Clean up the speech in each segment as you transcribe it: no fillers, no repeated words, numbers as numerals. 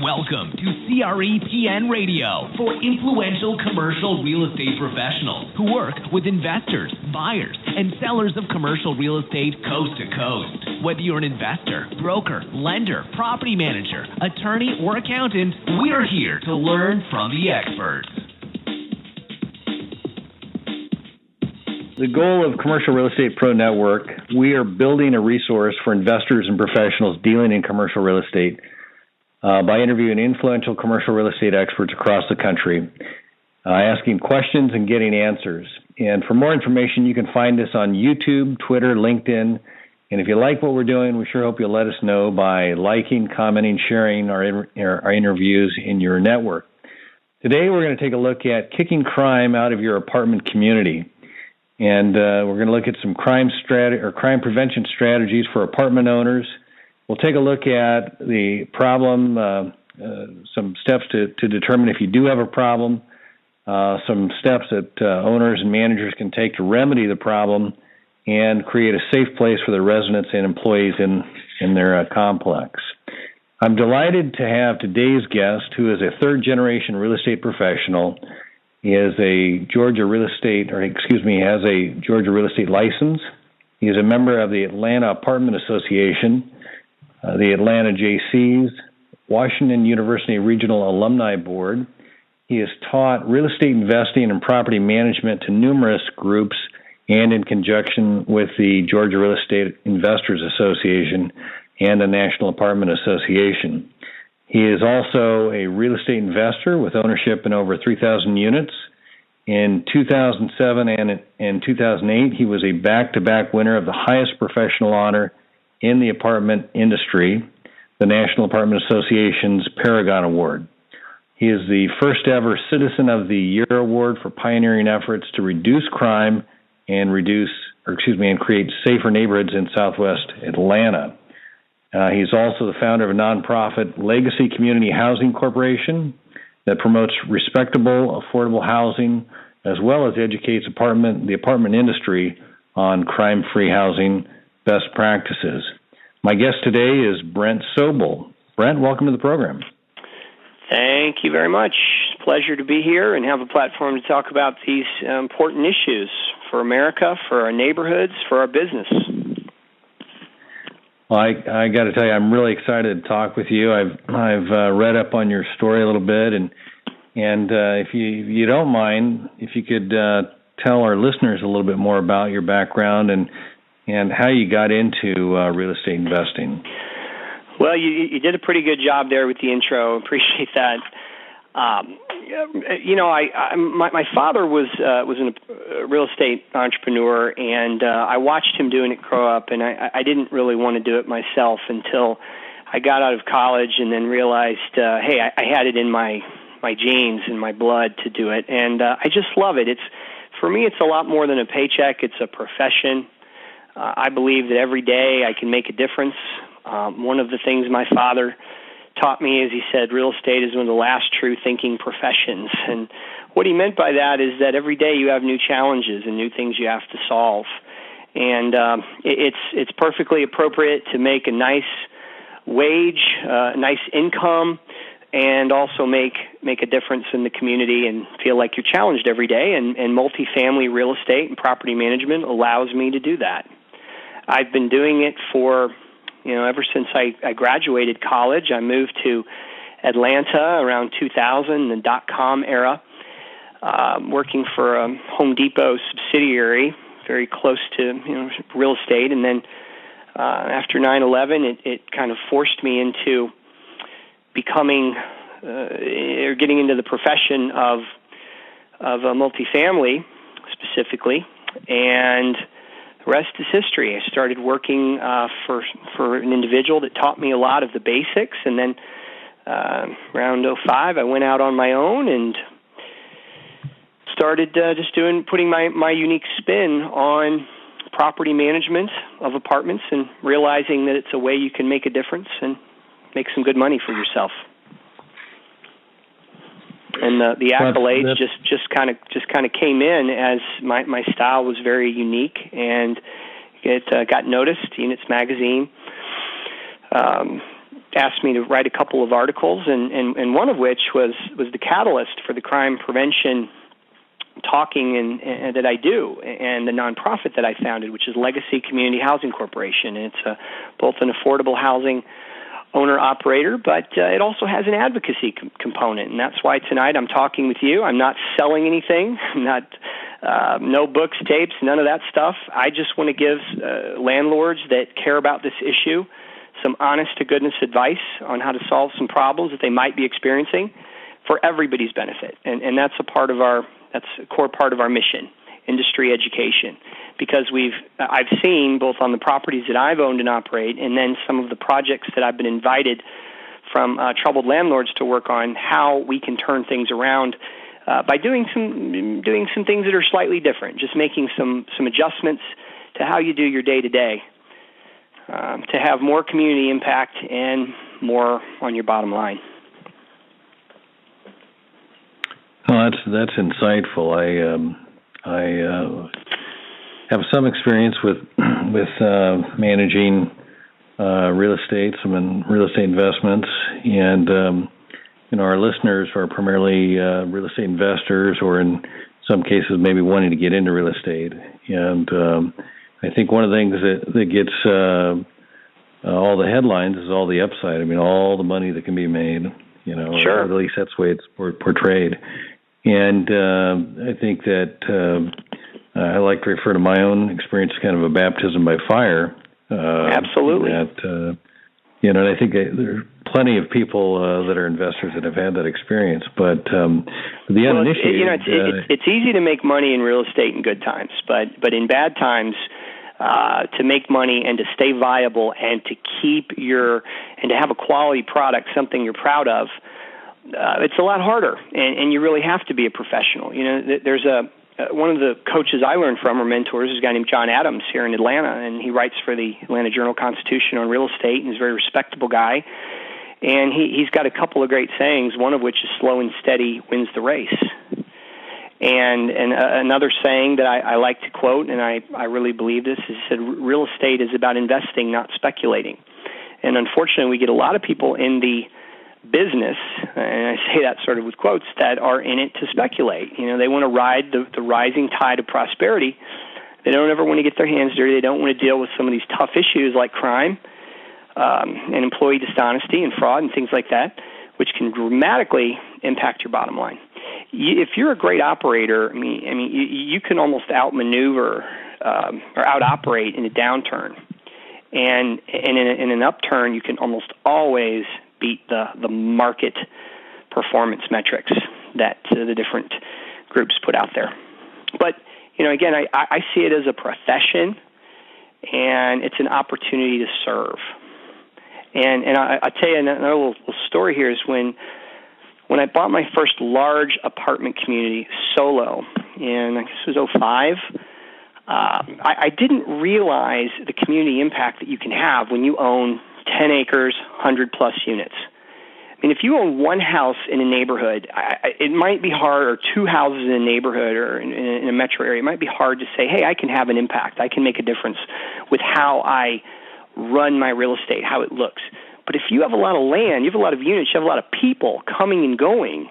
Welcome to CREPN Radio for influential commercial real estate professionals who work with investors, buyers, and sellers of commercial real estate coast to coast. Whether you're an investor, broker, lender, property manager, attorney, or accountant, we're here to learn from the experts. The goal of Commercial Real Estate Pro Network, we are building a resource for investors and professionals dealing in commercial real estate by interviewing influential commercial real estate experts across the country, asking questions and getting answers. And for more information, you can find us on YouTube, Twitter, LinkedIn. And if you like what we're doing, we sure hope you'll let us know by liking, commenting, sharing our interviews in your network. Today, we're going to take a look at kicking crime out of your apartment community. And we're going to look at some crime prevention strategies for apartment owners. We'll take a look at the problem, some steps to determine if you do have a problem, some steps that owners and managers can take to remedy the problem, and create a safe place for the residents and employees in their complex. I'm delighted to have today's guest, who is a third-generation real estate professional. He has a Georgia real estate license. He is a member of the Atlanta Apartment Association, the Atlanta JCs, Washington University Regional Alumni Board. He has taught real estate investing and property management to numerous groups and in conjunction with the Georgia Real Estate Investors Association and the National Apartment Association. He is also a real estate investor with ownership in over 3,000 units. In 2007 and in 2008, he was a back-to-back winner of the highest professional honor in the apartment industry, the National Apartment Association's Paragon Award. He is the first ever Citizen of the Year Award for pioneering efforts to reduce crime and create safer neighborhoods in Southwest Atlanta. He's also the founder of a nonprofit, Legacy Community Housing Corporation, that promotes respectable, affordable housing, as well as educates the apartment industry on crime-free housing best practices. My guest today is Brent Sobol. Brent, welcome to the program. Thank you very much. Pleasure to be here and have a platform to talk about these important issues for America, for our neighborhoods, for our business. Well, I got to tell you, I'm really excited to talk with you. I've read up on your story a little bit, and if you don't mind, if you could tell our listeners a little bit more about your background and how you got into real estate investing. Well, you did a pretty good job there with the intro. Appreciate that. My father was a real estate entrepreneur, and I watched him doing it grow up, and I didn't really want to do it myself until I got out of college and then realized, hey, I had it in my genes and my blood to do it, and I just love it. For me, it's a lot more than a paycheck. It's a profession. I believe that every day I can make a difference. One of the things my father taught me is he said real estate is one of the last true thinking professions. And what he meant by that is that every day you have new challenges and new things you have to solve. And it's perfectly appropriate to make a nice wage, a nice income, and also make a difference in the community and feel like you're challenged every day. And multifamily real estate and property management allows me to do that. I've been doing it for ever since I graduated college. I moved to Atlanta around 2000, the dot-com era, working for a Home Depot subsidiary, very close to real estate. And then after 9/11, it kind of forced me into becoming or getting into the profession of a multifamily specifically, and the rest is history. I started working for an individual that taught me a lot of the basics, and then around 2005, I went out on my own and started putting my unique spin on property management of apartments and realizing that it's a way you can make a difference and make some good money for yourself. And the accolades just kind of came in as my style was very unique, and it got noticed. Units Magazine asked me to write a couple of articles, and one of which was the catalyst for the crime prevention talking and that I do, and the nonprofit that I founded, which is Legacy Community Housing Corporation. And it's both an affordable housing owner-operator, but it also has an advocacy component, and that's why tonight I'm talking with you. I'm not selling anything. I'm not no books, tapes, none of that stuff. I just want to give landlords that care about this issue some honest-to-goodness advice on how to solve some problems that they might be experiencing for everybody's benefit, and that's a core part of our mission, industry education, because I've seen both on the properties that I've owned and operate, and then some of the projects that I've been invited from troubled landlords to work on, how we can turn things around by doing some things that are slightly different, just making some adjustments to how you do your day-to-day to have more community impact and more on your bottom line. Well, that's insightful. I have some experience with managing real estate, some real estate investments, and our listeners are primarily real estate investors, or in some cases maybe wanting to get into real estate. And I think one of the things that gets all the headlines is all the upside. I mean, all the money that can be made. Sure. Or at least that's the way it's portrayed. And I think that I like to refer to my own experience as kind of a baptism by fire. Absolutely. And I think there are plenty of people that are investors that have had that experience. But the uninitiated... It's easy to make money in real estate in good times, but in bad times, to make money and to stay viable and to and to have a quality product, something you're proud of, it's a lot harder, and you really have to be a professional. There's one of the coaches I learned from, or mentors, is a guy named John Adams here in Atlanta, and he writes for the Atlanta Journal-Constitution on real estate, and he's a very respectable guy. And he's got a couple of great sayings, one of which is slow and steady wins the race. And another saying that I like to quote, and I really believe this, is said, real estate is about investing, not speculating. And unfortunately, we get a lot of people in the business, and I say that sort of with quotes, that are in it to speculate. They want to ride the rising tide of prosperity. They don't ever want to get their hands dirty. They don't want to deal with some of these tough issues like crime and employee dishonesty and fraud and things like that, which can dramatically impact your bottom line. If you're a great operator, you can almost outmaneuver or out-operate in a downturn. And in an upturn, you can almost always beat the market performance metrics that the different groups put out there. But, again, I see it as a profession, and it's an opportunity to serve. And I'll tell you another little story here is when I bought my first large apartment community solo, and I guess it was 2005, I didn't realize the community impact that you can have when you own 10 acres, 100-plus units. I mean, if you own one house in a neighborhood, it might be hard, or two houses in a neighborhood or in a metro area, it might be hard to say, hey, I can have an impact. I can make a difference with how I run my real estate, how it looks. But if you have a lot of land, you have a lot of units, you have a lot of people coming and going,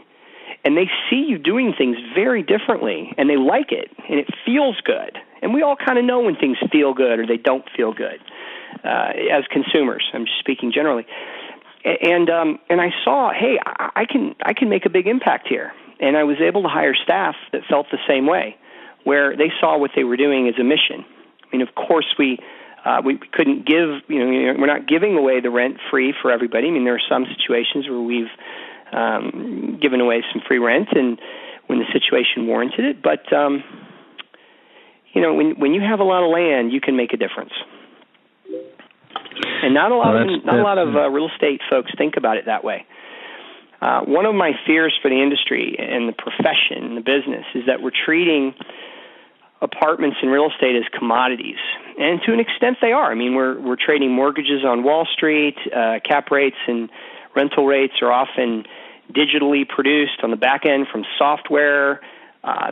and they see you doing things very differently, and they like it, and it feels good. And we all kind of know when things feel good or they don't feel good as consumers. I'm just speaking generally. And I saw, hey, I can make a big impact here. And I was able to hire staff that felt the same way, where they saw what they were doing as a mission. I mean, of course, we couldn't give, we're not giving away the rent free for everybody. I mean, there are some situations where we've given away some free rent and when the situation warranted it. But, when you have a lot of land, you can make a difference. And not a lot of real estate folks think about it that way. One of my fears for the industry and the profession and the business is that we're treating apartments and real estate as commodities, and to an extent they are. I mean, we're trading mortgages on Wall Street. Cap rates and rental rates are often digitally produced on the back end from software.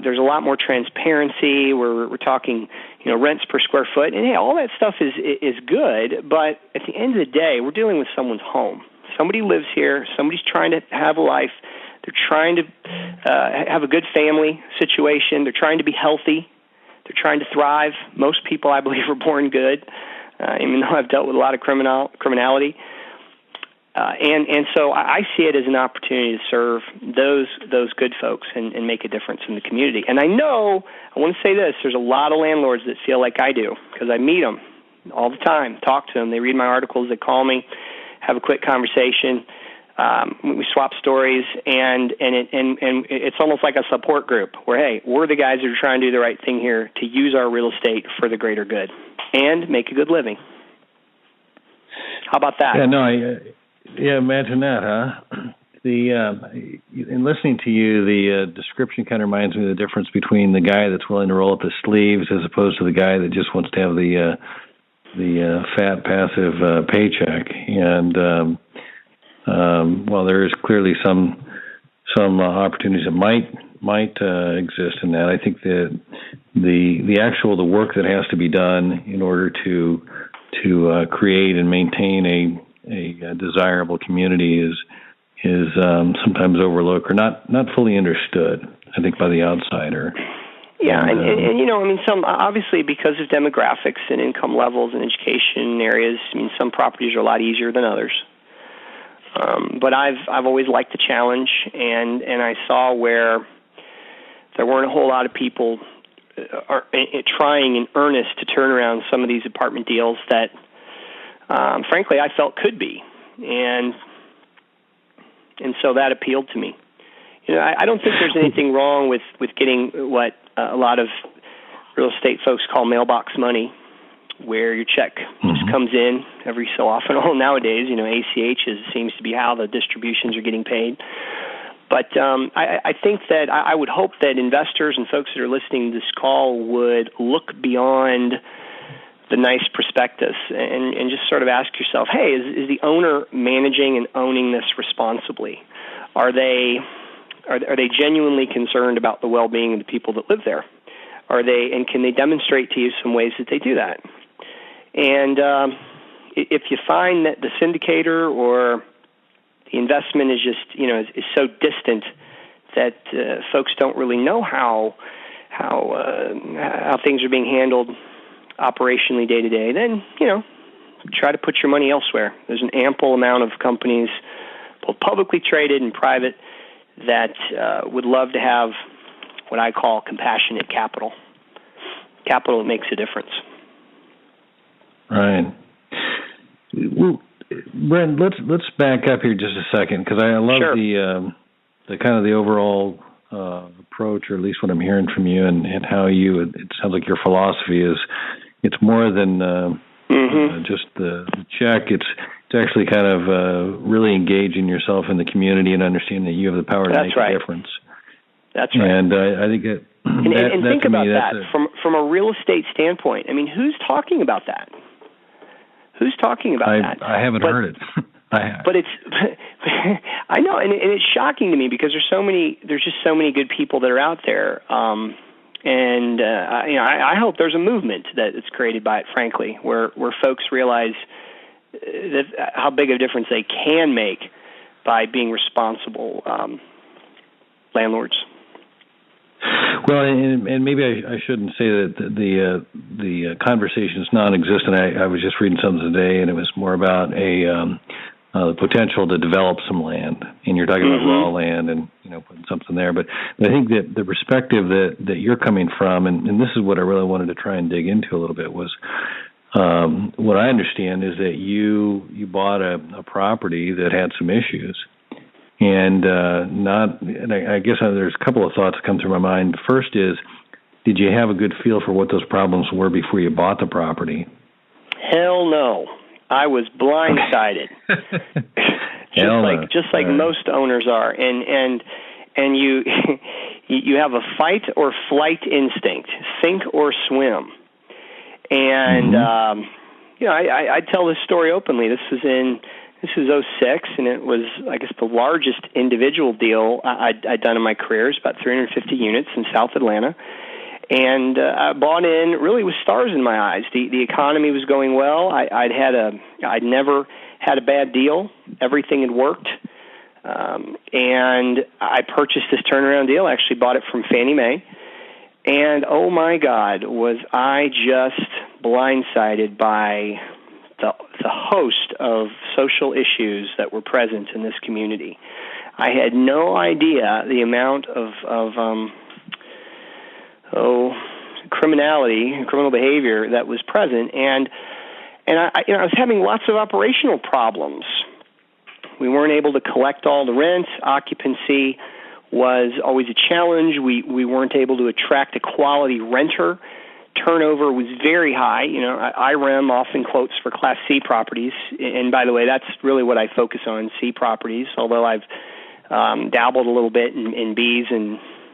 There's a lot more transparency. We're talking, rents per square foot, and hey, all that stuff is good. But at the end of the day, we're dealing with someone's home, Somebody lives here. Somebody's trying to have a life. They're trying to have a good family situation. They're trying to be healthy. They're trying to thrive. Most people, I believe, are born good, even though I've dealt with a lot of criminality. And so I see it as an opportunity to serve those good folks and make a difference in the community. And I know, I want to say this, there's a lot of landlords that feel like I do, because I meet them all the time, talk to them. They read my articles, they call me, have a quick conversation. We swap stories, and it's almost like a support group where, hey, we're the guys that are trying to do the right thing here to use our real estate for the greater good and make a good living. How about that? Yeah, imagine that, huh? In listening to you, the description kind of reminds me of the difference between the guy that's willing to roll up his sleeves as opposed to the guy that just wants to have the fat passive paycheck. And well, there is clearly some opportunities that might exist in that. I think that the work that has to be done in order to create and maintain a desirable community is sometimes overlooked or not fully understood, I think, by the outsider. Yeah, and you know, I mean, some obviously because of demographics and income levels and education areas, I mean, some properties are a lot easier than others. But I've always liked the challenge, and I saw where there weren't a whole lot of people trying in earnest to turn around some of these apartment deals that, frankly, I felt could be, and so that appealed to me. You know, I don't think there's anything wrong with getting what a lot of real estate folks call mailbox money, where your check just comes in every so often. Oh, nowadays, you know, ACH seems to be how the distributions are getting paid. But I think that I would hope that investors and folks that are listening to this call would look beyond the nice prospectus and just sort of ask yourself, hey, is the owner managing and owning this responsibly? Are they genuinely concerned about the well-being of the people that live there? And can they demonstrate to you some ways that they do that? And if you find that the syndicator or the investment is just, you know, is so distant that folks don't really know how things are being handled operationally day to day, then, you know, try to put your money elsewhere. There's an ample amount of companies, both publicly traded and private, that would love to have what I call compassionate capital. Capital makes a difference. Right. Well, Brent, let's back up here just a second, because I love the kind of the overall approach, or at least what I'm hearing from you, and how it sounds like your philosophy is it's more than just the check. It's actually kind of really engaging yourself in the community and understanding that you have the power to make a difference. That's right. And I think that and think about that from a real estate standpoint. I mean, who's talking about that? Who's talking about that? I haven't heard it. But it's, I know, and it's shocking to me because there's just so many good people that are out there, and you know, I hope there's a movement that is created by it, frankly, where folks realize that how big of a difference they can make by being responsible landlords. Well, and maybe I shouldn't say that the conversation is non-existent. I was just reading something today, and it was more about the potential to develop some land. And you're talking about raw land and, you know, putting something there. But I think that the perspective that you're coming from, and this is what I really wanted to try and dig into a little bit, was what I understand is that you bought a property that had some issues. And I guess there's a couple of thoughts that come through my mind. First is, did you have a good feel for what those problems were before you bought the property? Hell no. I was blindsided. just like most owners are. And you you have a fight or flight instinct, sink or swim. And you know, I tell this story openly. This was 2006, and it was, I guess, the largest individual deal I'd done in my career. It was about 350 units in South Atlanta. And I bought in really with stars in my eyes. The economy was going well. I'd never had a bad deal. Everything had worked. And I purchased this turnaround deal. I actually bought it from Fannie Mae. And, oh, my God, was I just blindsided by the host of social issues that were present in this community. I had no idea the amount of criminal behavior that was present. And I was having lots of operational problems. We weren't able to collect all the rent. Occupancy was always a challenge. We weren't able to attract a quality renter. Turnover was very high. IREM often quotes for Class C properties. And by the way, that's really what I focus on, C properties, although I've dabbled a little bit in Bs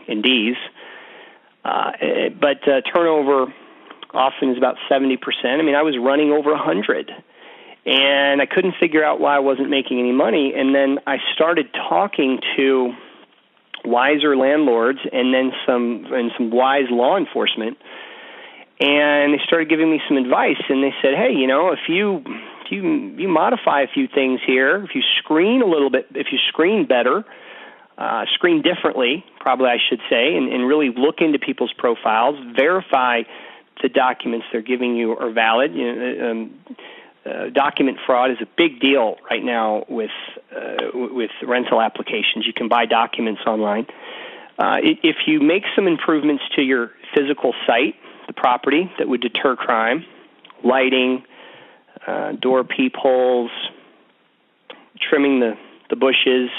and Ds. But turnover often is about 70%. I mean, I was running over 100. And I couldn't figure out why I wasn't making any money. And then I started talking to wiser landlords and then some wise law enforcement. And they started giving me some advice. And they said, hey, if you modify a few things here, if you screen a little bit, if you screen better, screen differently, probably I should say, and really look into people's profiles, verify the documents they're giving you are valid. Document fraud is a big deal right now with rental applications. You can buy documents online. If you make some improvements to your physical site, the property, that would deter crime, lighting, door peepholes, trimming the bushes,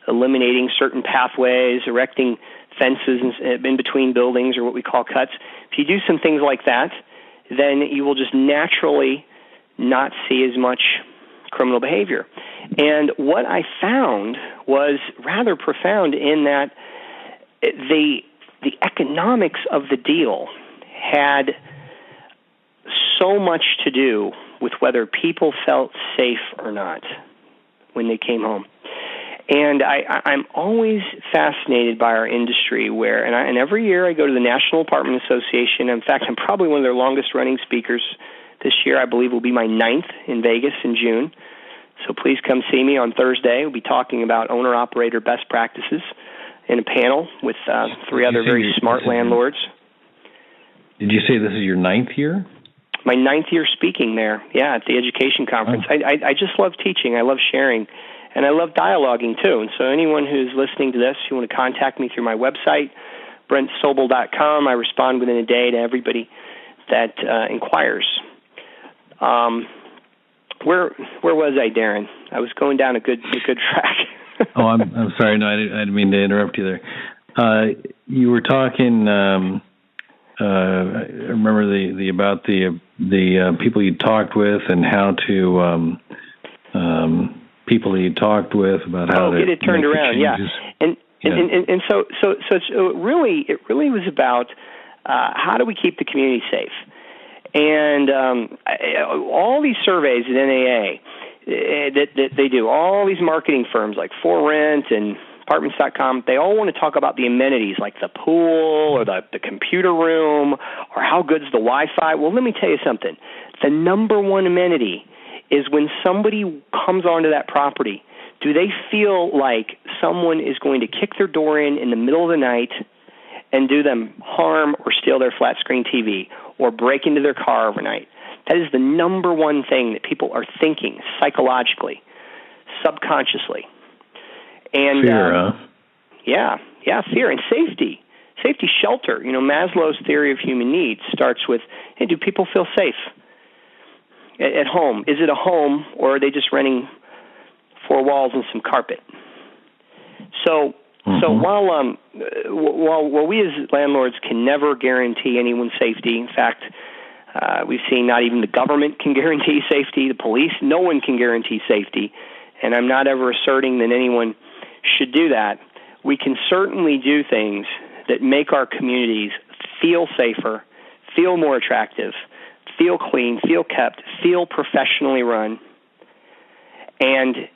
eliminating certain pathways, erecting fences in between buildings, or what we call cuts. If you do some things like that, then you will just naturally not see as much criminal behavior. And what I found was rather profound in that the economics of the deal had so much to do with whether people felt safe or not when they came home. And I'm always fascinated by our industry and every year I go to the National Apartment Association. In fact, I'm probably one of their longest running speakers. This year, I believe, will be my 9th in Vegas in June. So please come see me on Thursday. We'll be talking about owner-operator best practices in a panel with 3 other very smart landlords. Did you say this is your 9th year? My 9th year speaking there, at the education conference. Oh. I just love teaching. I love sharing. And I love dialoguing, too. And so anyone who's listening to this, you want to contact me through my website, BrentSobol.com. I respond within a day to everybody that inquires. Where was I, Darren? I was going down a good track. Oh, I'm sorry. No, I didn't mean to interrupt you there. You were talking. I remember about the people you talked with and how to people you talked with about how to get it turned around. Yeah, and so it really was about how do we keep the community safe. And all these surveys at NAA that they do, all these marketing firms like For Rent and Apartments.com, they all want to talk about the amenities like the pool or the computer room or how good's the Wi-Fi. Well, let me tell you something. The number one amenity is when somebody comes onto that property, do they feel like someone is going to kick their door in the middle of the night and do them harm or steal their flat screen TV or break into their car overnight? That is the number one thing that people are thinking psychologically, subconsciously. And fear, huh? Yeah, fear and safety. Safety, shelter. Maslow's theory of human needs starts with, hey, do people feel safe at home? Is it a home, or are they just renting 4 walls and some carpet? So while we as landlords can never guarantee anyone's safety, in fact, we've seen not even the government can guarantee safety, the police, no one can guarantee safety, and I'm not ever asserting that anyone should do that. We can certainly do things that make our communities feel safer, feel more attractive, feel clean, feel kept, feel professionally run. And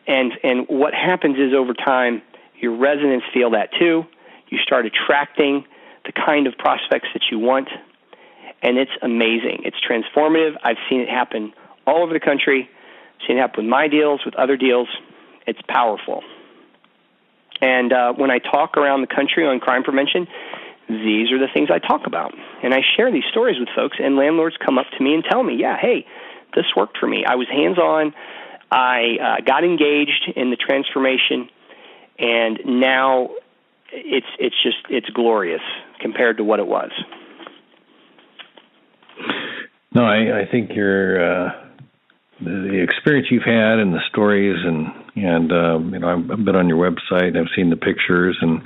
what happens is over time, your residents feel that too. You start attracting the kind of prospects that you want, and it's amazing. It's transformative. I've seen it happen all over the country. Seen it happen with my deals, with other deals. It's powerful. And when I talk around the country on crime prevention, these are the things I talk about. And I share these stories with folks, and landlords come up to me and tell me, yeah, hey, this worked for me. I was hands-on. I got engaged in the transformation, and now it's glorious compared to what it was. No, I think the experience you've had and the stories and I've been on your website. I've seen the pictures, and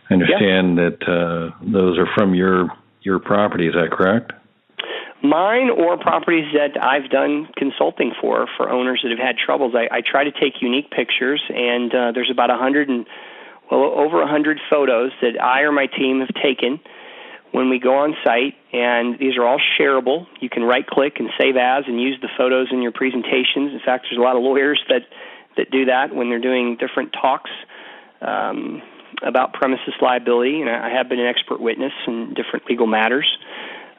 I understand that those are from your property. Is that correct? Mine or properties that I've done consulting for owners that have had troubles. I try to take unique pictures, and there's about over 100 photos that I or my team have taken when we go on site, and these are all shareable. You can right-click and save as and use the photos in your presentations. In fact, there's a lot of lawyers that do that when they're doing different talks about premises liability, and I have been an expert witness in different legal matters.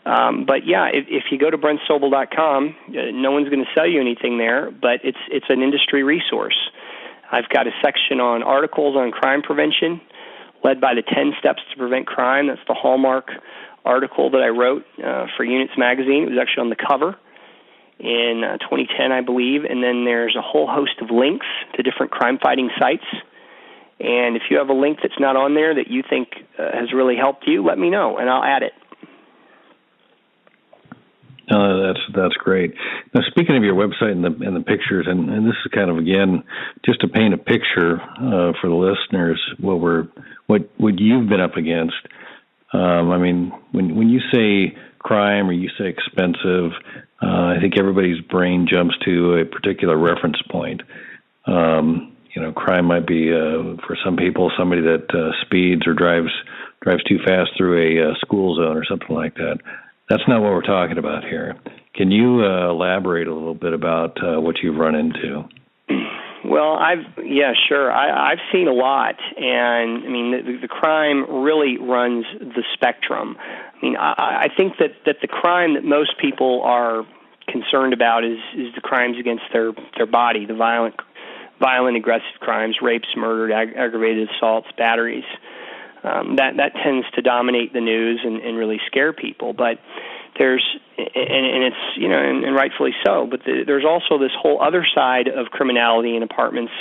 But yeah, if you go to BrentSobol.com, no one's going to sell you anything there, but it's an industry resource. I've got a section on articles on crime prevention, led by the 10 Steps to Prevent Crime. That's the hallmark article that I wrote for Units Magazine. It was actually on the cover in 2010, I believe. And then there's a whole host of links to different crime-fighting sites. And if you have a link that's not on there that you think has really helped you, let me know, and I'll add it. That's great. Now, speaking of your website and the pictures, and this is kind of, again, just to paint a picture for the listeners, what you've been up against. I mean, when you say crime or you say expensive, I think everybody's brain jumps to a particular reference point. Crime might be for some people somebody that speeds or drives too fast through a school zone or something like that. That's not what we're talking about here. Can you elaborate a little bit about what you've run into? Well, sure. I've seen a lot, and I mean the crime really runs the spectrum. I mean, I think that the crime that most people are concerned about is the crimes against their body, the violent, aggressive crimes, rapes, murder, aggravated assaults, batteries. That tends to dominate the news and really scare people. But there's, and it's, and rightfully so, but there's also this whole other side of criminality in apartments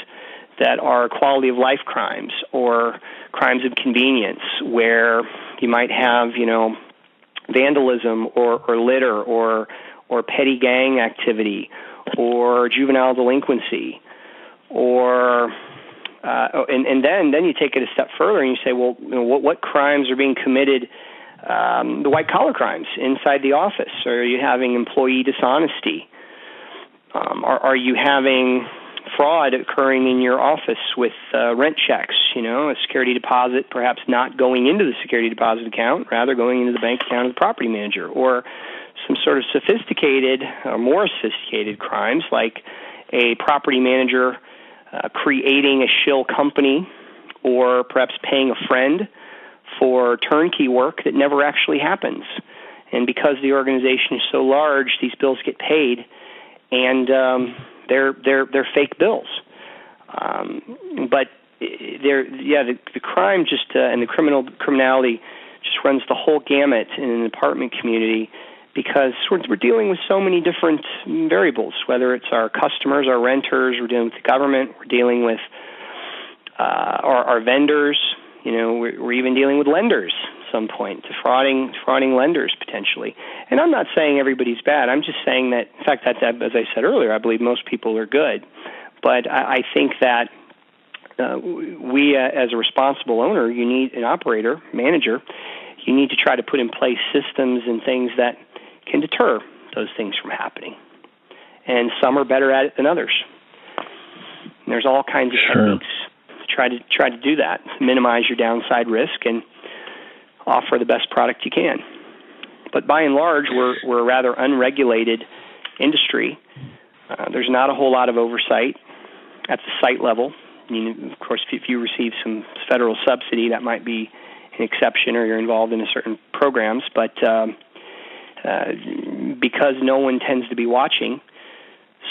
that are quality of life crimes or crimes of convenience, where you might have, vandalism or litter or petty gang activity or juvenile delinquency or and then you take it a step further and you say, well, what crimes are being committed, the white-collar crimes inside the office? Are you having employee dishonesty? Are you having fraud occurring in your office with rent checks, a security deposit perhaps not going into the security deposit account, rather going into the bank account of the property manager, or some sort of sophisticated or more sophisticated crimes like a property manager creating a shill company or perhaps paying a friend for turnkey work that never actually happens. And because the organization is so large, these bills get paid, and they're fake bills. But the crime and the criminality just runs the whole gamut in an apartment community, because we're dealing with so many different variables, whether it's our customers, our renters, we're dealing with the government, we're dealing with our vendors, we're even dealing with lenders at some point, defrauding lenders potentially. And I'm not saying everybody's bad. I'm just saying that, in fact, that, as I said earlier, I believe most people are good. But I think that we, as a responsible owner, you need an operator, manager, you need to try to put in place systems and things that can deter those things from happening. And some are better at it than others. And there's all kinds of techniques to try to do that, minimize your downside risk and offer the best product you can. But by and large, we're a rather unregulated industry. There's not a whole lot of oversight at the site level. Of course, if you receive some federal subsidy, that might be an exception, or you're involved in certain programs. But because no one tends to be watching,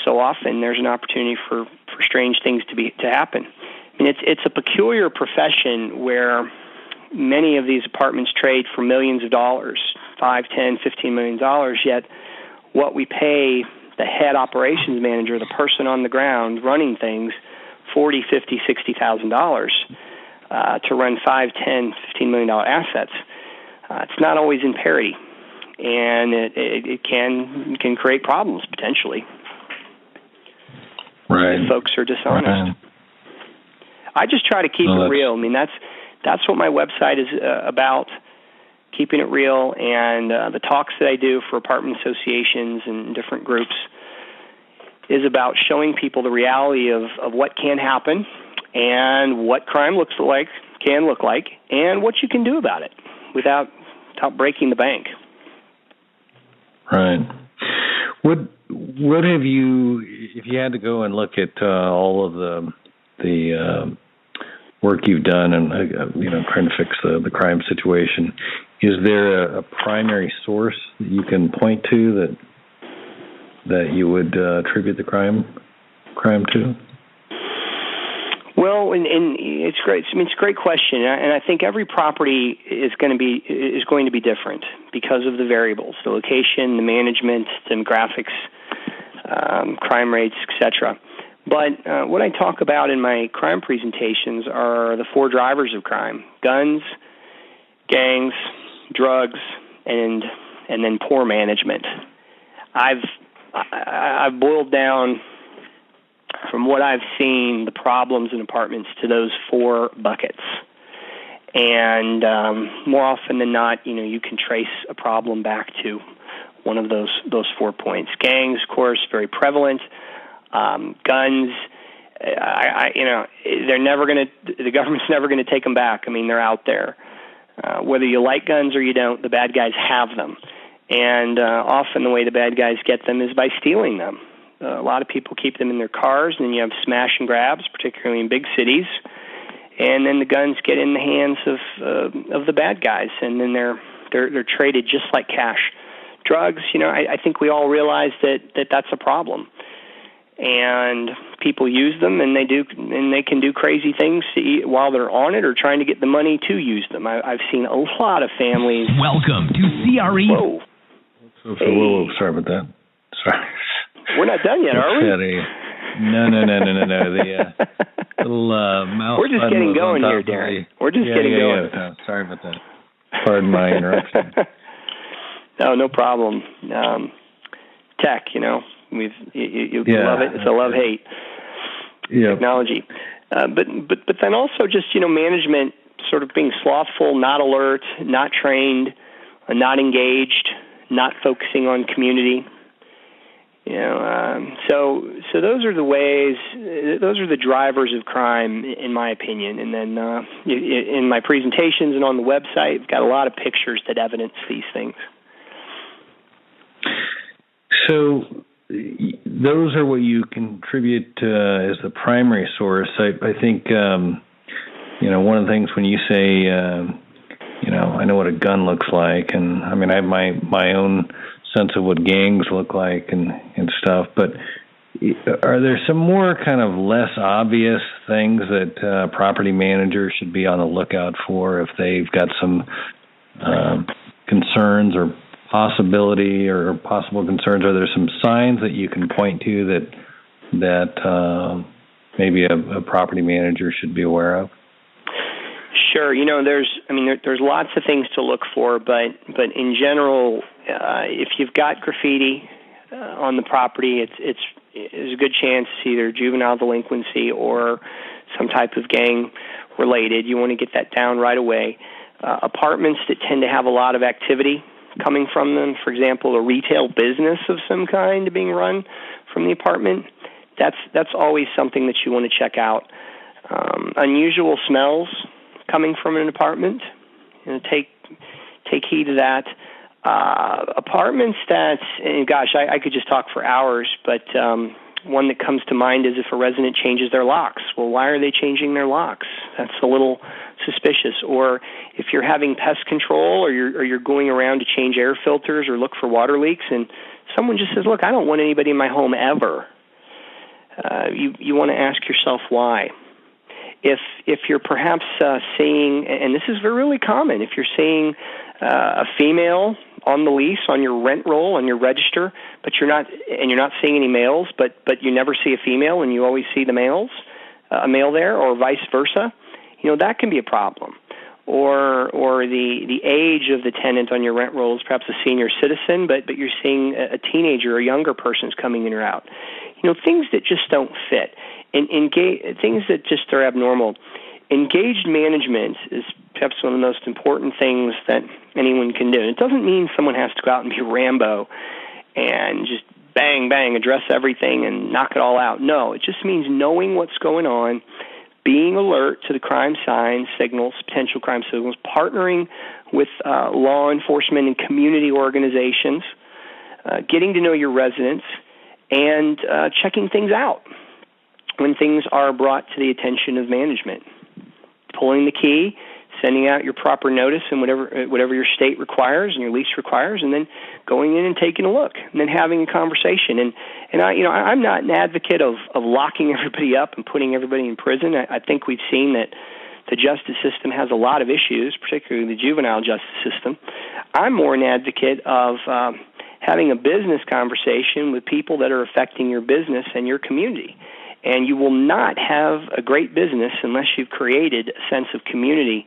so often there's an opportunity for strange things to happen. I mean, it's a peculiar profession where many of these apartments trade for millions of dollars, $5, $10, $15 million, yet what we pay the head operations manager, the person on the ground running things, $40, $50, $60,000 to run $5, $10, $15 million assets. It's not always in parity, and it can create problems potentially. Right. If folks are dishonest. Right. I just try to keep it real. I mean, that's what my website is about, keeping it real, and the talks that I do for apartment associations and different groups is about showing people the reality of what can happen and what crime can look like, and what you can do about it without breaking the bank. Right. What have you, if you had to go and look at all of the work you've done and trying to fix the crime situation, is there a primary source that you can point to that you would attribute the crime to? Well, and it's great. I mean, it's a great question, and I think every property is going to be different because of the variables: the location, the management, demographics, crime rates, etc. But what I talk about in my crime presentations are the 4 drivers of crime: guns, gangs, drugs, and then poor management. I've boiled down, from what I've seen, the problems in apartments to those 4 buckets. And more often than not, you can trace a problem back to one of those 4 points. Gangs, of course, very prevalent. Guns, they're never going to. The government's never going to take them back. I mean, they're out there. Whether you like guns or you don't, the bad guys have them, and often the way the bad guys get them is by stealing them. A lot of people keep them in their cars, and then you have smash and grabs, particularly in big cities, and then the guns get in the hands of the bad guys, and then they're traded just like cash. Drugs, I think we all realize that's a problem. And people use them, and they can do crazy things while they're on it, or trying to get the money to use them. I've seen a lot of families. Welcome to CRE. Whoa. Whoa, sorry about that. Sorry. We're not done yet, are we? No. The little mouth. We're just getting going here, Darren. We're just getting going. Yeah. Sorry about that. Pardon my interruption. No problem. Tech, you love it. It's a love-hate technology. But then also just, management sort of being slothful, not alert, not trained, not engaged, not focusing on community. So those are the ways, those are the drivers of crime, in my opinion. And then in my presentations and on the website, I've got a lot of pictures that evidence these things. So those are what you contribute as the primary source. I think, one of the things when you say, I know what a gun looks like, and I mean, I have my own sense of what gangs look like and stuff, but are there some more kind of less obvious things that property managers should be on the lookout for if they've got some concerns or possibility or possible concerns? Are there some signs that you can point to that maybe a property manager should be aware of? Sure. There's lots of things to look for, but in general, if you've got graffiti on the property, there's a good chance it's either juvenile delinquency or some type of gang related. You want to get that down right away. Apartments that tend to have a lot of activity coming from them, for example, a retail business of some kind being run from the apartment, that's always something that you want to check out. Unusual smells coming from an apartment, take heed of that. Apartments I could just talk for hours, but one that comes to mind is if a resident changes their locks. Well, why are they changing their locks? That's a little suspicious. Or if you're having pest control, or you're going around to change air filters or look for water leaks, and someone just says, "Look, I don't want anybody in my home ever." you want to ask yourself why. If you're perhaps seeing, and this is really common, if you're seeing a female on the lease, on your rent roll, on your register, but you're not seeing any males, but you never see a female and you always see the males, a male there, or vice versa, that can be a problem. Or the age of the tenant on your rent roll is perhaps a senior citizen, but you're seeing a teenager or younger person's coming in or out. Things that just don't fit. Things that just are abnormal. Engaged management is perhaps one of the most important things that anyone can do. And it doesn't mean someone has to go out and be Rambo and just bang, bang, address everything and knock it all out. No, it just means knowing what's going on, being alert to the crime signs, signals, potential crime signals, partnering with law enforcement and community organizations, getting to know your residents, and checking things out when things are brought to the attention of management. Pulling the key, sending out your proper notice and whatever your state requires and your lease requires, and then going in and taking a look, and then having a conversation. And I'm not an advocate of locking everybody up and putting everybody in prison. I think we've seen that the justice system has a lot of issues, particularly the juvenile justice system. I'm more an advocate of having a business conversation with people that are affecting your business and your community. And you will not have a great business unless you've created a sense of community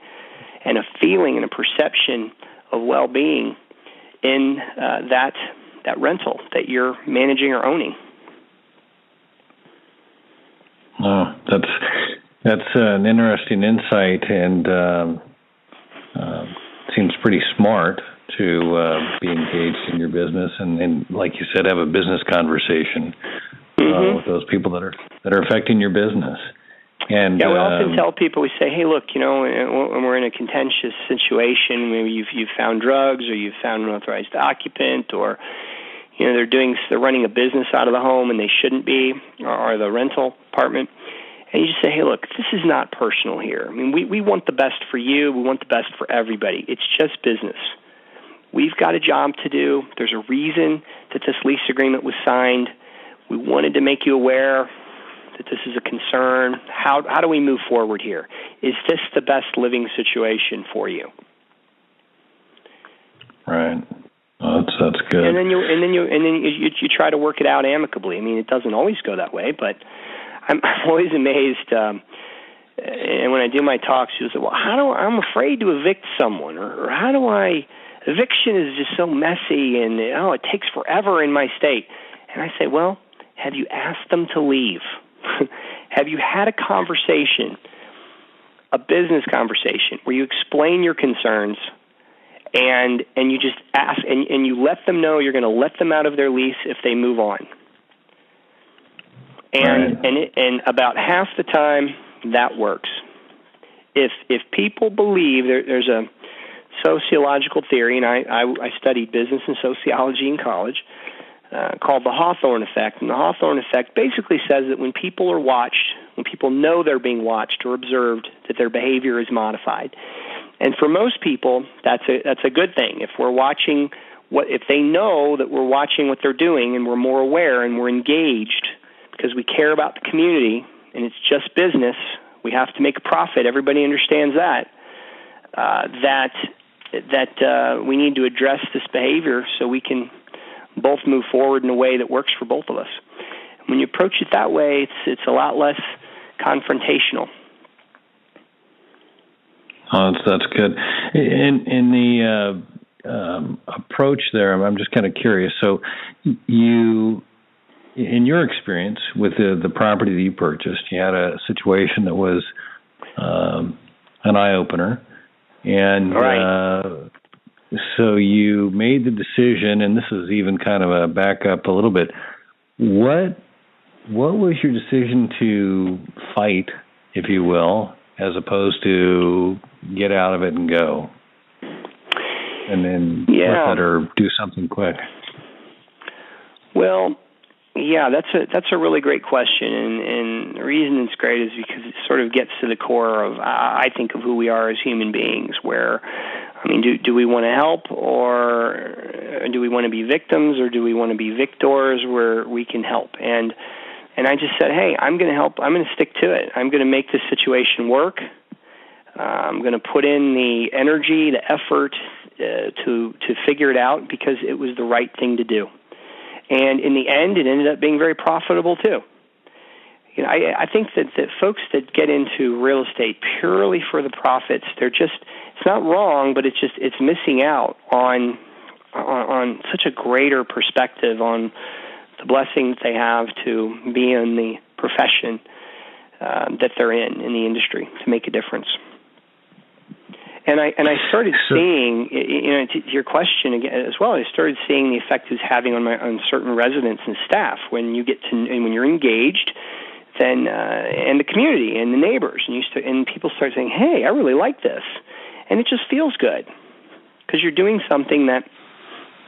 and a feeling and a perception of well-being in that rental that you're managing or owning. Oh, that's an interesting insight, and seems pretty smart to be engaged in your business and, like you said, have a business conversation with those people that are affecting your business. And we often tell people, we say, hey, look, when we're in a contentious situation, maybe you've found drugs or you've found an unauthorized occupant, or they're running a business out of the home and they shouldn't be, or the rental apartment, and you just say, hey, look, this is not personal here. I mean, we want the best for you. We want the best for everybody. It's just business. We've got a job to do. There's a reason that this lease agreement was signed. We wanted to make you aware that this is a concern. How do we move forward here? Is this the best living situation for you? Right. Oh, that's good. And then you try to work it out amicably. I mean, it doesn't always go that way, but I'm always amazed. And when I do my talks, you say, "Well, I'm afraid to evict someone, or how do I? Eviction is just so messy, and it takes forever in my state." And I say, well, have you asked them to leave? Have you had a conversation, a business conversation, where you explain your concerns and you just ask and you let them know you're going to let them out of their lease if they move on? And about half the time that works. If people believe there's a sociological theory, and I studied business and sociology in college, called the Hawthorne effect. And the Hawthorne effect basically says that when people are watched, when people know they're being watched or observed, that their behavior is modified. And for most people, that's a good thing. If we're watching if they know that we're watching what they're doing and we're more aware and we're engaged because we care about the community and it's just business, we have to make a profit. Everybody understands that. That we need to address this behavior so we can both move forward in a way that works for both of us. When you approach it that way, it's a lot less confrontational. Oh, that's good. In the approach there, I'm just kind of curious. So you, in your experience with the property that you purchased, you had a situation that was an eye-opener. And right. So you made the decision, and this is even kind of a backup a little bit. What was your decision to fight, if you will, as opposed to get out of it and go? And then let it or do something quick? Well, yeah, that's a really great question, and the reason it's great is because it sort of gets to the core of, I think, of who we are as human beings, where, I mean, do we want to help, or do we want to be victims, or do we want to be victors where we can help? And And I just said, hey, I'm going to help. I'm going to stick to it. I'm going to make this situation work. I'm going to put in the energy, the effort to figure it out because it was the right thing to do. And in the end, it ended up being very profitable too. You know, I think that folks that get into real estate purely for the profits, it's not wrong, but it's missing out on such a greater perspective on the blessings they have to be in the profession that they're in the industry to make a difference. And I started seeing, to your question again as well, I started seeing the effect it's having on certain residents and staff when you're engaged, then and the community and the neighbors, and people start saying, hey, I really like this, and it just feels good because you're doing something that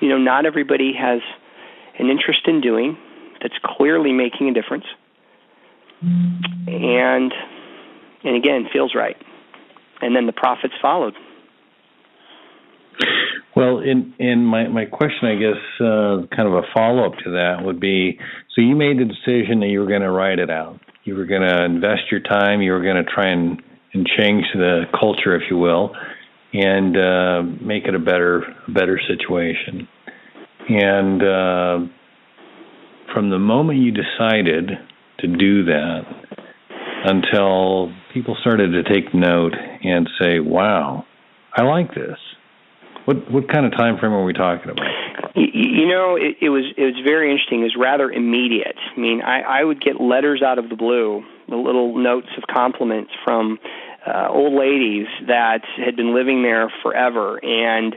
not everybody has an interest in doing that's clearly making a difference, and again feels right. And then the profits followed. Well, in my question, I guess, kind of a follow-up to that would be, so you made the decision that you were going to write it out. You were going to invest your time. You were going to try and change the culture, if you will, and make it a better situation. And from the moment you decided to do that until people started to take note and say, wow, I like this. What kind of time frame are we talking about? It was very interesting. It was rather immediate. I mean, I would get letters out of the blue, the little notes of compliments from old ladies that had been living there forever and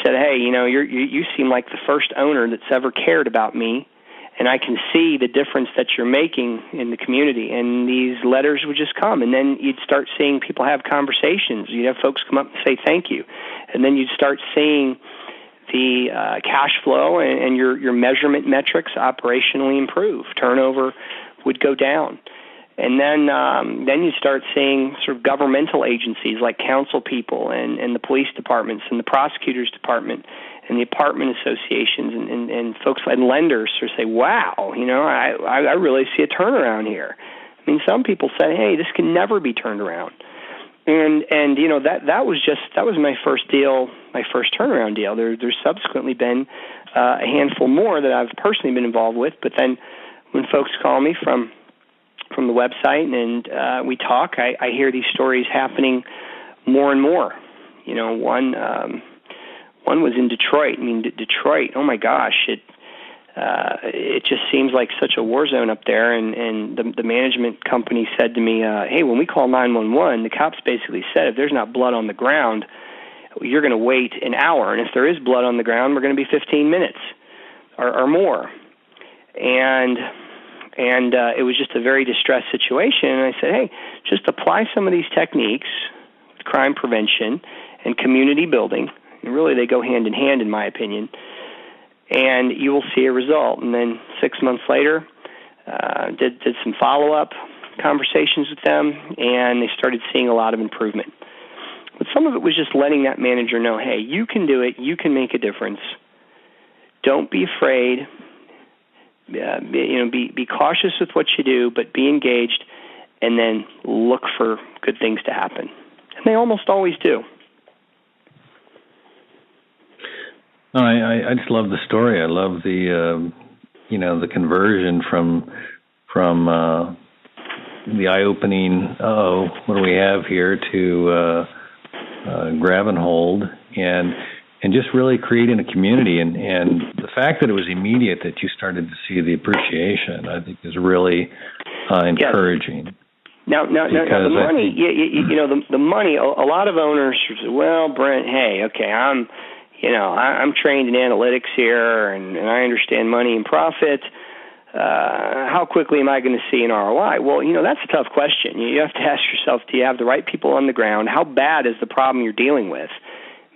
said, hey, you seem like the first owner that's ever cared about me, and I can see the difference that you're making in the community. And these letters would just come, and then you'd start seeing people have conversations. You'd have folks come up and say thank you, and then you'd start seeing the cash flow and your measurement metrics operationally improve. Turnover would go down. And then you start seeing sort of governmental agencies like council people and the police departments and the prosecutor's department and the apartment associations and folks and lenders sort of say, wow, I really see a turnaround here. I mean, some people say, hey, this can never be turned around. And that was my first deal, my first turnaround deal. There's subsequently been a handful more that I've personally been involved with, but then when folks call me from the website and we talk, I hear these stories happening more and more. One was in Detroit. I mean, Detroit, oh my gosh, it just seems like such a war zone up there. And the management company said to me, hey, when we call 911, the cops basically said if there's not blood on the ground, you're going to wait an hour. And if there is blood on the ground, we're going to be 15 minutes or more. And it was just a very distressed situation. And I said, hey, just apply some of these techniques, crime prevention and community building. And really, they go hand in hand, in my opinion. And you will see a result. And then 6 months later, did some follow-up conversations with them, and they started seeing a lot of improvement. But some of it was just letting that manager know, hey, you can do it. You can make a difference. Don't be afraid. Be cautious with what you do, but be engaged, and then look for good things to happen. And they almost always do. No, I just love the story. I love the the conversion from the eye-opening, what do we have here, to grab and hold and just really creating a community. And the fact that it was immediate that you started to see the appreciation, I think, is really encouraging. Yes. Now the money, the money, a lot of owners say, well, Brent, hey, okay, I'm trained in analytics here, and I understand money and profit. How quickly am I going to see an ROI? Well, that's a tough question. You have to ask yourself, do you have the right people on the ground? How bad is the problem you're dealing with?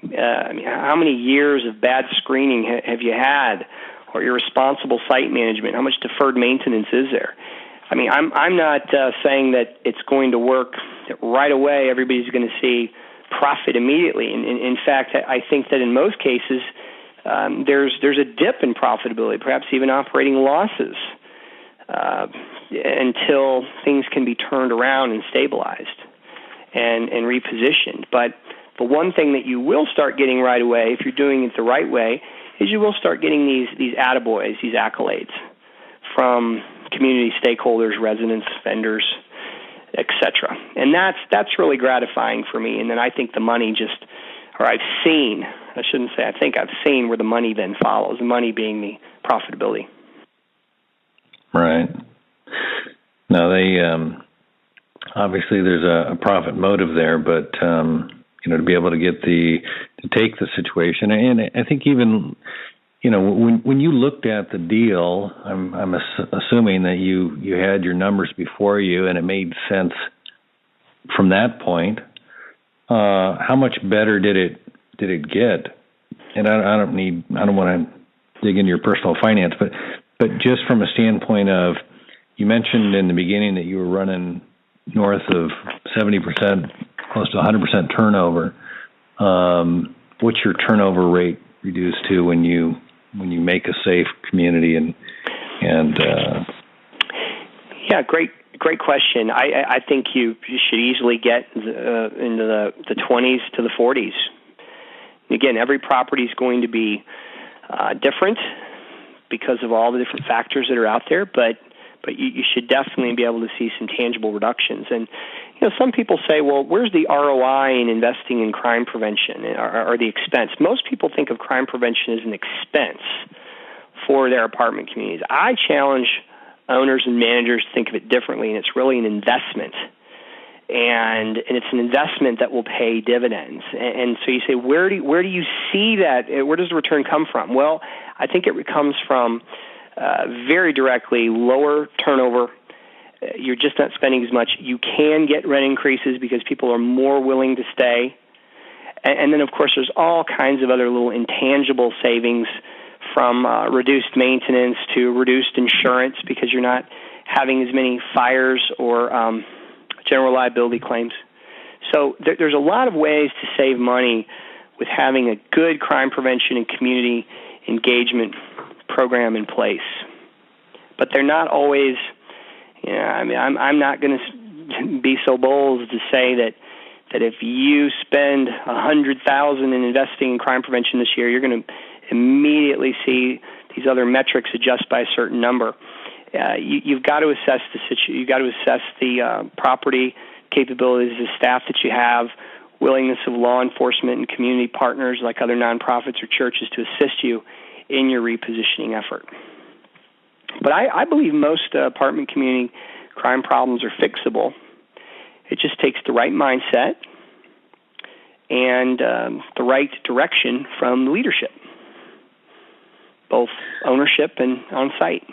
How many years of bad screening have you had, or irresponsible site management? How much deferred maintenance is there? I'm not saying that it's going to work that right away. Everybody's going to see profit immediately. In fact, I think that in most cases, there's a dip in profitability, perhaps even operating losses until things can be turned around and stabilized and repositioned. But the one thing that you will start getting right away, if you're doing it the right way, is you will start getting these attaboys, these accolades from community stakeholders, residents, vendors, etc. And that's really gratifying for me. And then I think the money I've seen where the money then follows, the money being the profitability. Right. Now, they obviously there's a profit motive there, but to be able to take the situation, and I think even when you looked at the deal, I'm assuming that you had your numbers before you, and it made sense from that point. How much better did it get? And I don't want to dig into your personal finance, but just from a standpoint of, you mentioned in the beginning that you were running north of 70%, close to 100% turnover. What's your turnover rate reduced to when you make a safe community and Yeah, great question. I think you should easily get into the 20s to the 40s. Again, every property is going to be different because of all the different factors that are out there, but you should definitely be able to see some tangible reductions. And some people say, well, where's the ROI in investing in crime prevention or the expense? Most people think of crime prevention as an expense for their apartment communities. I challenge owners and managers to think of it differently, and it's really an investment. And it's an investment that will pay dividends. And so you say, where do you see that? Where does the return come from? Well, I think it comes from very directly lower turnover. You're just not spending as much. You can get rent increases because people are more willing to stay. And then, of course, there's all kinds of other little intangible savings, from reduced maintenance to reduced insurance because you're not having as many fires or general liability claims. So there's a lot of ways to save money with having a good crime prevention and community engagement program in place. But they're not always, I'm not going to be so bold to say that if you spend $100,000 in investing in crime prevention this year, you're going to immediately see these other metrics adjust by a certain number. You've got to assess you've got to assess the property capabilities of the staff that you have, willingness of law enforcement and community partners like other nonprofits or churches to assist you in your repositioning effort. But I believe most apartment community crime problems are fixable. It just takes the right mindset and the right direction from the leadership, both ownership and on site.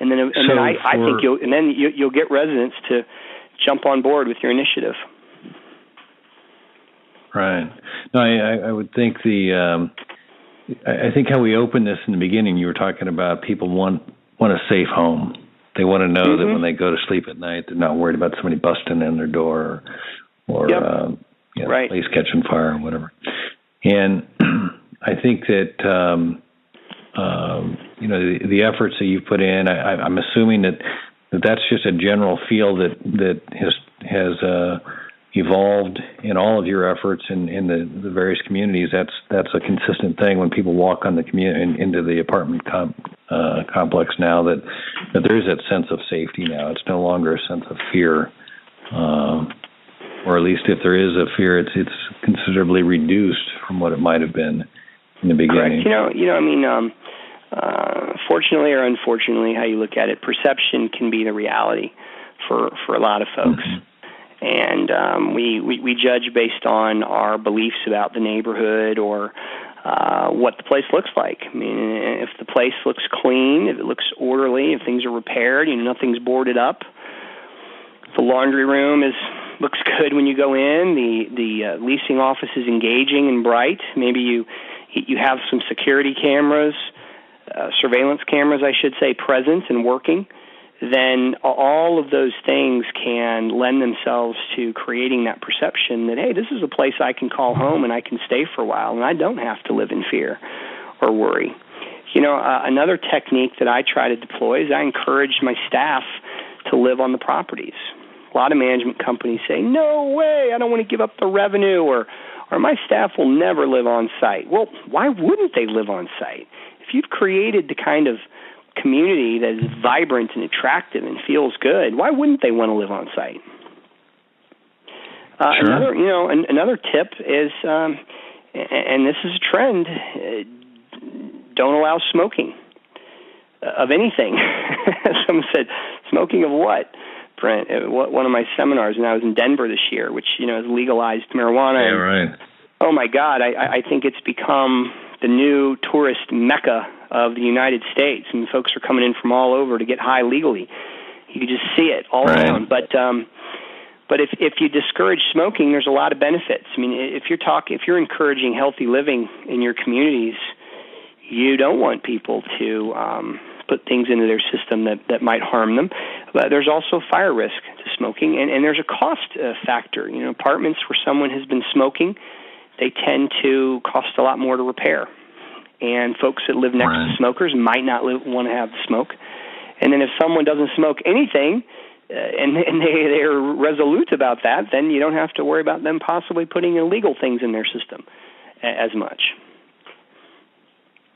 And then I think you'll get residents to jump on board with your initiative. Right. No, I would think I think how we opened this in the beginning, you were talking about people want a safe home. They want to know that when they go to sleep at night, they're not worried about somebody busting in their door or right. place catching fire or whatever. And I think that the efforts that you've put in, I'm assuming that's just a general feel that has evolved in all of your efforts in the various communities. That's a consistent thing when people walk on the into the apartment complex now, that there is that sense of safety now. It's no longer a sense of fear, or at least if there is a fear, it's considerably reduced from what it might have been in the beginning. Correct. Fortunately or unfortunately, how you look at it, perception can be the reality for a lot of folks. And we judge based on our beliefs about the neighborhood or what the place looks like. I mean, if the place looks clean, if it looks orderly, if things are repaired, nothing's boarded up, the laundry room looks good when you go in, the leasing office is engaging and bright, maybe you have some security cameras, surveillance cameras, I should say, present and working, then all of those things can lend themselves to creating that perception that, hey, this is a place I can call home and I can stay for a while and I don't have to live in fear or worry. Another technique that I try to deploy is I encourage my staff to live on the properties. A lot of management companies say, no way, I don't want to give up the revenue, or my staff will never live on site. Well, why wouldn't they live on site? If you've created the kind of community that is vibrant and attractive and feels good, why wouldn't they want to live on site? Sure. Another tip is, and this is a trend, don't allow smoking of anything. Someone said, smoking of what? Brent, one of my seminars, and I was in Denver this year, which, has legalized marijuana. Yeah, right. Oh, my God, I think it's become the new tourist mecca of the United States, and folks are coming in from all over to get high legally. You can just see it all around. But if you discourage smoking, there's a lot of benefits. I mean, if you're encouraging healthy living in your communities, you don't want people to put things into their system that might harm them. But there's also fire risk to smoking, and there's a cost factor. Apartments where someone has been smoking, they tend to cost a lot more to repair. And folks that live next to smokers might not want to have the smoke. And then if someone doesn't smoke anything, and they're resolute about that, then you don't have to worry about them possibly putting illegal things in their system as much.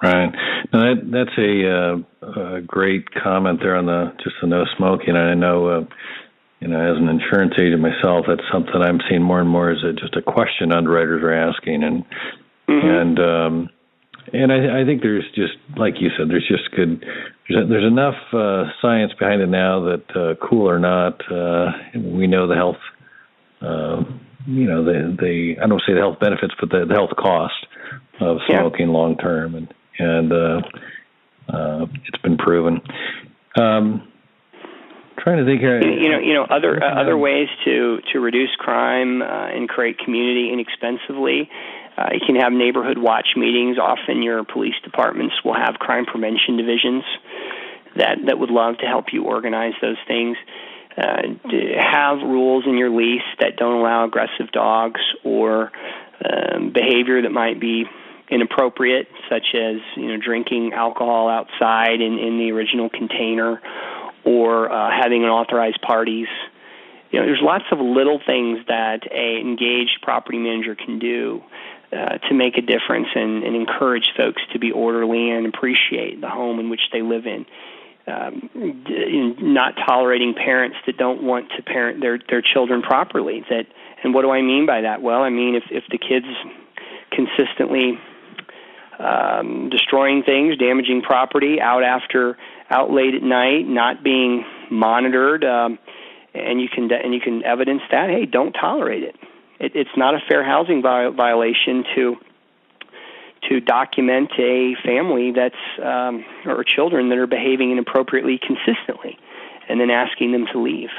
Right. Now that's a great comment there on the no smoking. I know, as an insurance agent myself, that's something I'm seeing more and more as just a question underwriters are asking, and I think there's just, like you said, there's enough science behind it now that cool or not, we know the health, I don't say the health benefits, but the health cost of smoking long term, and it's been proven. Trying to think here. Other ways to reduce crime and create community inexpensively. You can have neighborhood watch meetings. Often your police departments will have crime prevention divisions that would love to help you organize those things. Have rules in your lease that don't allow aggressive dogs or behavior that might be inappropriate, such as drinking alcohol outside in the original container, or having unauthorized parties. There's lots of little things that an engaged property manager can do to make a difference and encourage folks to be orderly and appreciate the home in which they live in. Not tolerating parents that don't want to parent their children properly. And what do I mean by that? Well, I mean if the kid's consistently destroying things, damaging property, out late at night, not being monitored, and you can evidence that, hey, don't tolerate it. It's not a fair housing violation to document a family or children that are behaving inappropriately consistently, and then asking them to leave.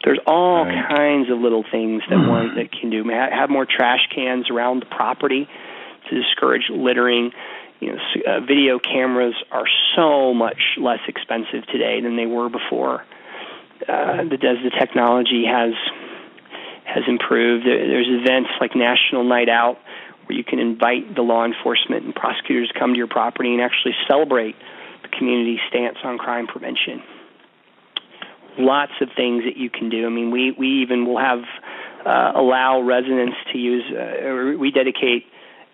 There's all kinds of little things that can do. Have more trash cans around the property to discourage littering. Video cameras are so much less expensive today than they were before. As the technology has improved, there's events like National Night Out where you can invite the law enforcement and prosecutors to come to your property and actually celebrate the community's stance on crime prevention. Lots of things that you can do. I mean, we even will have allow residents to use. We dedicate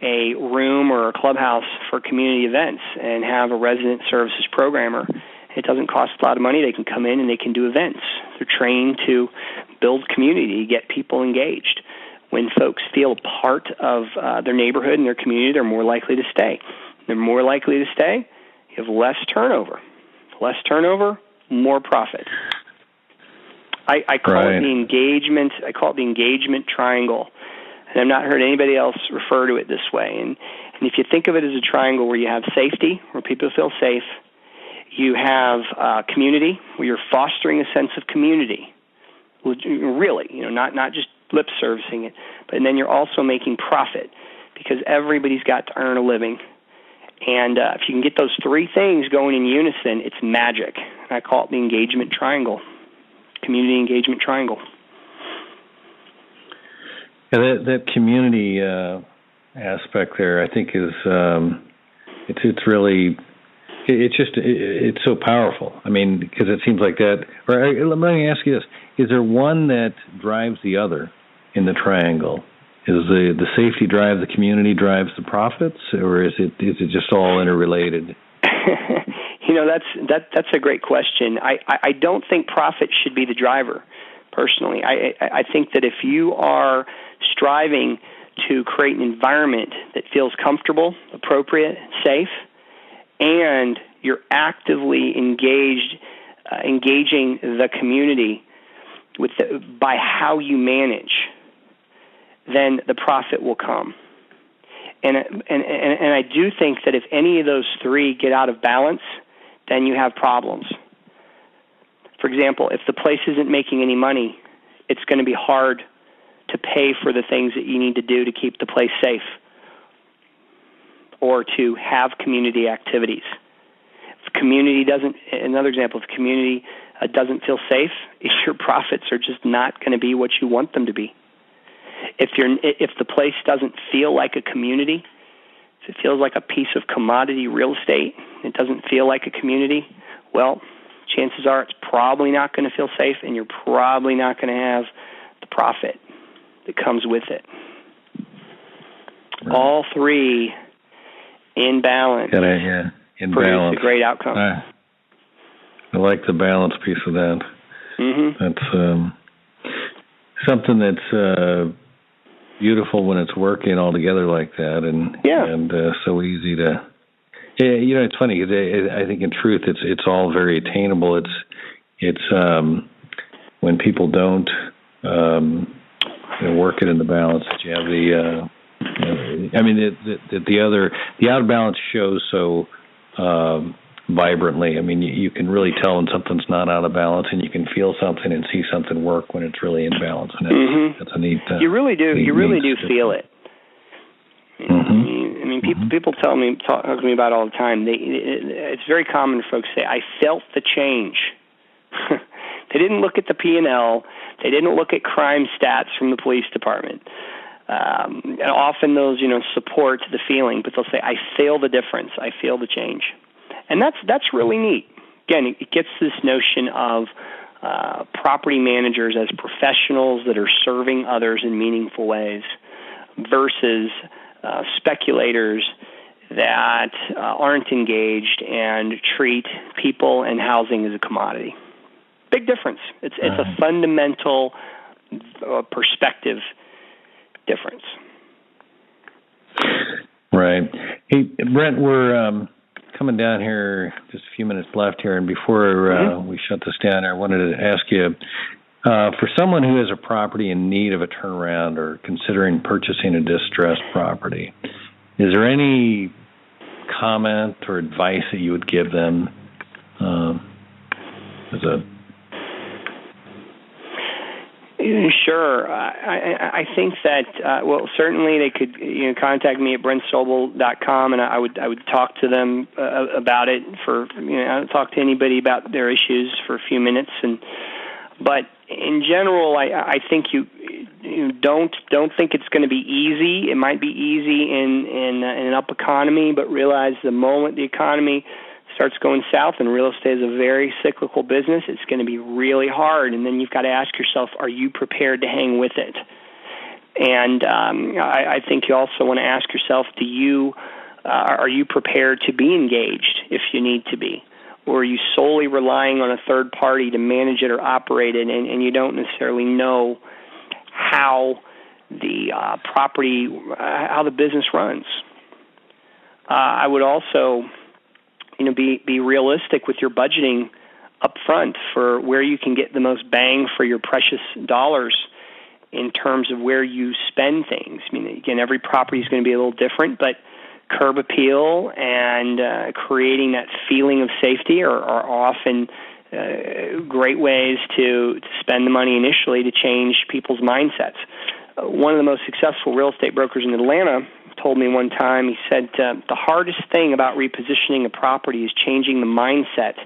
a room or a clubhouse for community events and have a resident services programmer. It doesn't cost a lot of money. They can come in and they can do events. They're trained to build community, get people engaged. When folks feel part of their neighborhood and their community, they're more likely to stay. They're more likely to stay. You have less turnover. Less turnover, more profit. I call it the engagement. I call it the engagement triangle, and I've not heard anybody else refer to it this way. And if you think of it as a triangle where you have safety, where people feel safe, you have community, where you're fostering a sense of community. Really, not just lip servicing it, but then you're also making profit because everybody's got to earn a living. And if you can get those three things going in unison, it's magic. And I call it the engagement triangle, community engagement triangle. Yeah, that community aspect there, I think, is It's really, it's so powerful. I mean, because it seems like that. Or let me ask you this: is there one that drives the other in the triangle? Is the safety drive the community drives the profits, or is it just all interrelated? That's a great question. I don't think profit should be the driver, personally. I think that if you are striving to create an environment that feels comfortable, appropriate, safe, and you're actively engaging the community by how you manage, then the profit will come. And I do think that if any of those three get out of balance, then you have problems. For example, if the place isn't making any money, it's going to be hard to pay for the things that you need to do to keep the place safe or to have community activities. If community doesn't feel safe, your profits are just not going to be what you want them to be. If the place doesn't feel like a community, if it feels like a piece of commodity real estate, it doesn't feel like a community, well, chances are it's probably not going to feel safe, and you're probably not going to have the profit that comes with it. Right. All three in balance produce a great outcome. I like the balance piece of that. Mm-hmm. That's something that's beautiful when it's working all together like that, and so easy to. Yeah, it's funny. I think in truth, it's all very attainable. It's when people don't work it in the balance that you have the. The out of balance shows so vibrantly. I mean, you can really tell when something's not out of balance, and you can feel something and see something work when it's really in balance. And that's a neat. You really do. You really do feel it. Mm-hmm. I mean, people talk to me about it all the time. It's very common for folks to say, "I felt the change." They didn't look at the P&L. They didn't look at crime stats from the police department. And often those, support the feeling, but they'll say, "I feel the difference. I feel the change," and that's really neat. Again, it gets this notion of property managers as professionals that are serving others in meaningful ways versus speculators that aren't engaged and treat people and housing as a commodity. Big difference. It's a fundamental perspective difference. Right. Hey, Brent, we're coming down here, just a few minutes left here, and before we shut this down, I wanted to ask you, for someone who has a property in need of a turnaround or considering purchasing a distressed property, is there any comment or advice that you would give them Sure. I think that, certainly they could contact me at brentsobol.com, and I would talk to them about it I'll talk to anybody about their issues for a few minutes. But in general, I think you don't think it's going to be easy. It might be easy in an up economy, but realize the moment the economy starts going south, and real estate is a very cyclical business, it's going to be really hard. And then you've got to ask yourself, are you prepared to hang with it? And I think you also want to ask yourself, are you prepared to be engaged if you need to be? Or are you solely relying on a third party to manage it or operate it, and you don't necessarily know how the how the business runs? I would also be realistic with your budgeting up front for where you can get the most bang for your precious dollars in terms of where you spend things. I mean, again, every property is going to be a little different, but curb appeal and creating that feeling of safety are often great ways to spend the money initially to change people's mindsets. One of the most successful real estate brokers in Atlanta told me one time, he said, the hardest thing about repositioning a property is changing the mindset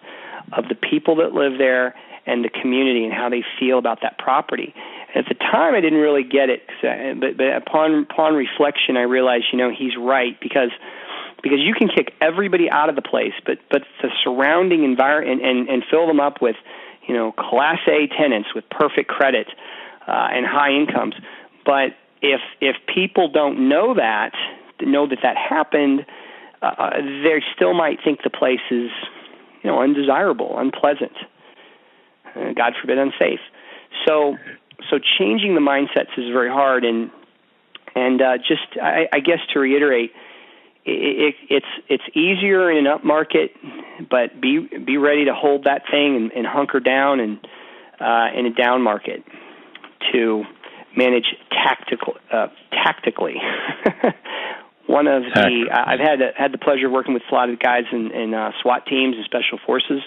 of the people that live there and the community and how they feel about that property. And at the time, I didn't really get it, but upon reflection, I realized, he's right, because because you can kick everybody out of the place, but the surrounding environment and fill them up with, Class A tenants with perfect credit and high incomes. But if people don't know that happened, they still might think the place is, undesirable, unpleasant, God forbid, unsafe. So changing the mindsets is very hard, and I guess to reiterate, it's easier in an up market, but be ready to hold that thing and hunker down in a down market to manage tactically. One of I've had the pleasure of working with a lot of guys in SWAT teams and special forces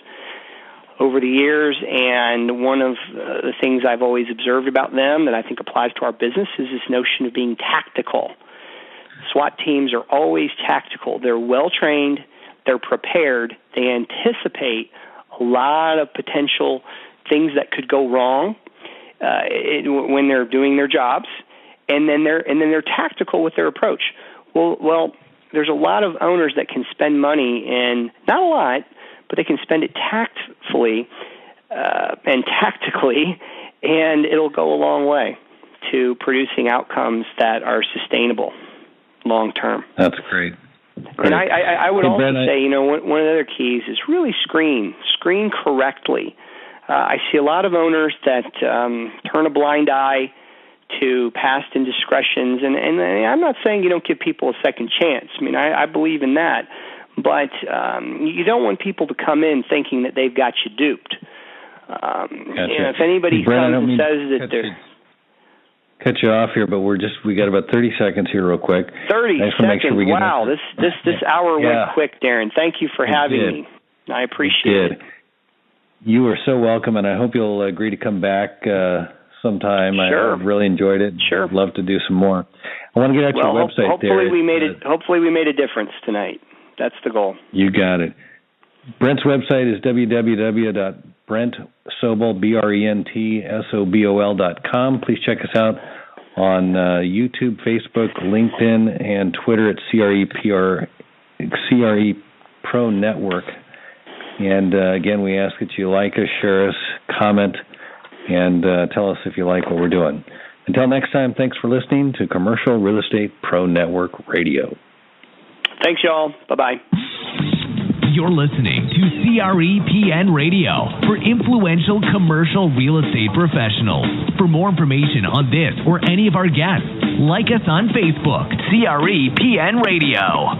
over the years, and one of the things I've always observed about them that I think applies to our business is this notion of being tactical. SWAT teams are always tactical. They're well-trained. They're prepared. They anticipate a lot of potential things that could go wrong when they're doing their jobs, and then they're tactical with their approach. Well, there's a lot of owners that can spend money, and not a lot, but they can spend it tactfully and tactically, and it'll go a long way to producing outcomes that are sustainable long term. That's great. And I would also say, one of the other keys is really screen correctly. I see a lot of owners that turn a blind eye to past indiscretions, and I'm not saying you don't give people a second chance. I mean, I believe in that, but you don't want people to come in thinking that they've got you duped. Gotcha. If anybody comes and says that they're cut you off here, but we got about 30 seconds here, real quick. 30 seconds. Wow, this hour went quick, Darren. Thank you for having me. I appreciate it. You are so welcome, and I hope you'll agree to come back sometime. Sure. I really enjoyed it. Sure. I'd love to do some more. I want to get out your website. Hopefully we made a difference tonight. That's the goal. You got it. Brent's website is www.brentsobol, BRENTSOBOL.com. Please check us out on YouTube, Facebook, LinkedIn, and Twitter at CRE Pro Network. And again, we ask that you like us, share us, comment, and tell us if you like what we're doing. Until next time, thanks for listening to Commercial Real Estate Pro Network Radio. Thanks, y'all. Bye-bye. You're listening to CREPN Radio for influential commercial real estate professionals. For more information on this or any of our guests, like us on Facebook, CREPN Radio.